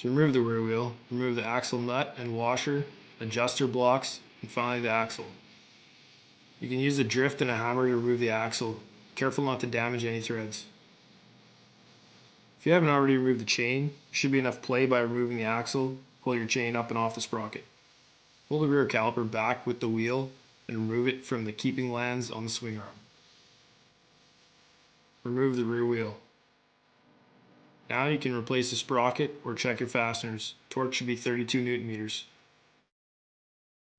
To remove the rear wheel, remove the axle nut and washer, adjuster blocks, and finally the axle. You can use a drift and a hammer to remove the axle. Careful not to damage any threads. If you haven't already removed the chain, there should be enough play by removing the axle. Pull your chain up and off the sprocket. Pull the rear caliper back with the wheel and remove it from the keeping lands on the swing arm. Remove the rear wheel. Now you can replace the sprocket or check your fasteners. Torque should be 32 Newton meters.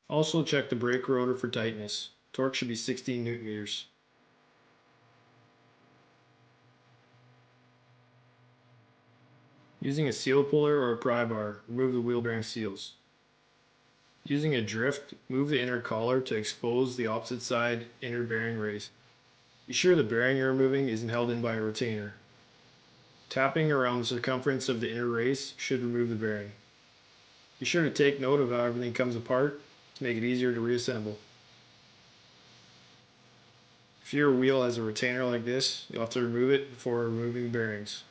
Also check the brake rotor for tightness. Torque should be 16 Newton meters. Using a seal puller or a pry bar, remove the wheel bearing seals. Using a drift, move the inner collar to expose the opposite side inner bearing race. Be sure the bearing you're removing isn't held in by a retainer. Tapping around the circumference of the inner race should remove the bearing. Be sure to take note of how everything comes apart to make it easier to reassemble. If your wheel has a retainer like this, you'll have to remove it before removing the bearings.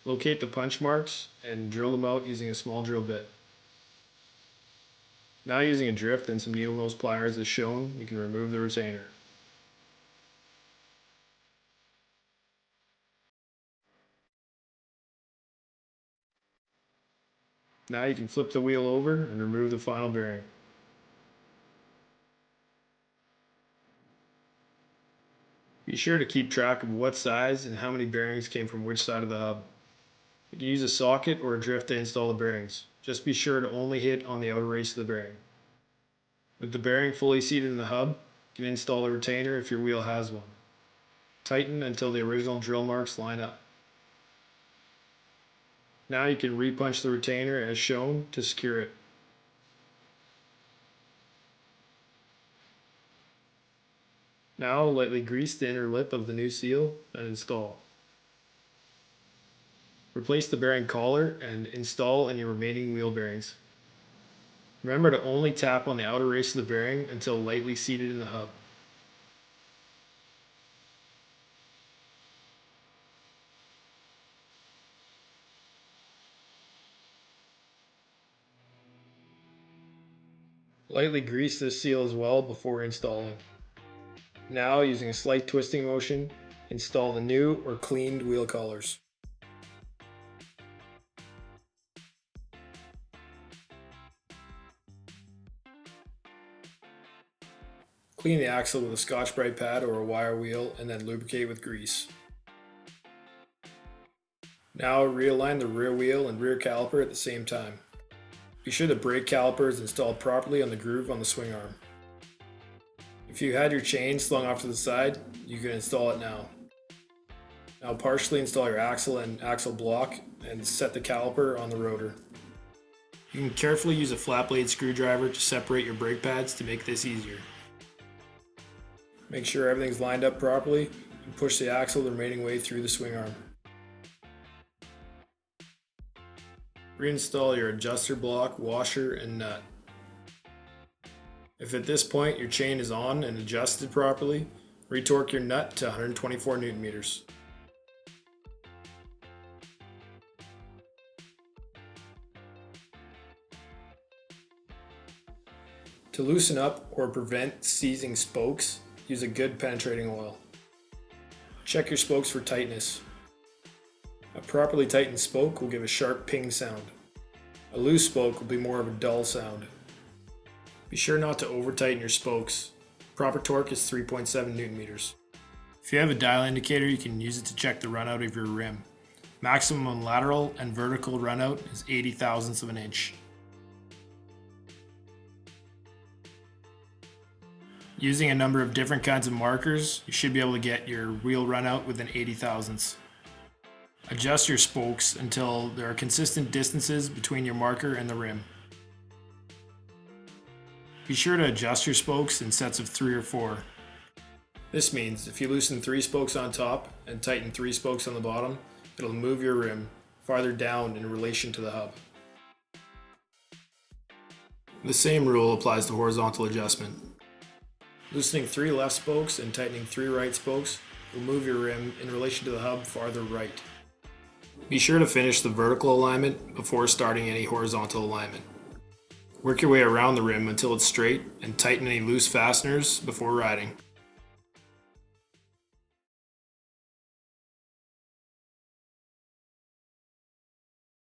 Locate the punch marks and drill them out using a small drill bit. Now using a drift and some needle nose pliers as shown, you can remove the retainer. Now you can flip the wheel over and remove the final bearing. Be sure to keep track of what size and how many bearings came from which side of the hub. You can use a socket or a drift to install the bearings. Just be sure to only hit on the outer race of the bearing. With the bearing fully seated in the hub, you can install a retainer if your wheel has one. Tighten until the original drill marks line up. Now you can repunch the retainer as shown to secure it. Now lightly grease the inner lip of the new seal and install. Replace the bearing collar and install any remaining wheel bearings. Remember to only tap on the outer race of the bearing until lightly seated in the hub. Lightly grease this seal as well before installing. Now, using a slight twisting motion, install the new or cleaned wheel collars. Clean the axle with a Scotch-Brite pad or a wire wheel and then lubricate with grease. Now realign the rear wheel and rear caliper at the same time. Be sure the brake caliper is installed properly on the groove on the swing arm. If you had your chain slung off to the side, you can install it now. Now partially install your axle and axle block and set the caliper on the rotor. You can carefully use a flat blade screwdriver to separate your brake pads to make this easier. Make sure everything's lined up properly and push the axle the remaining way through the swing arm. Reinstall your adjuster block, washer, and nut. If at this point your chain is on and adjusted properly, retorque your nut to 124 Newton meters. To loosen up or prevent seizing spokes, use a good penetrating oil. Check your spokes for tightness. A properly tightened spoke will give a sharp ping sound. A loose spoke will be more of a dull sound. Be sure not to over tighten your spokes. Proper torque is 3.7 Newton meters. If you have a dial indicator, you can use it to check the runout of your rim. Maximum lateral and vertical runout is 80 thousandths of an inch. Using a number of different kinds of markers, you should be able to get your wheel runout within 80 thousandths. Adjust your spokes until there are consistent distances between your marker and the rim. Be sure to adjust your spokes in sets of 3 or 4. This means if you loosen 3 spokes on top and tighten 3 spokes on the bottom, it'll move your rim farther down in relation to the hub. The same rule applies to horizontal adjustment. Loosening 3 left spokes and tightening 3 right spokes will move your rim in relation to the hub farther right. Be sure to finish the vertical alignment before starting any horizontal alignment. Work your way around the rim until it's straight and tighten any loose fasteners before riding.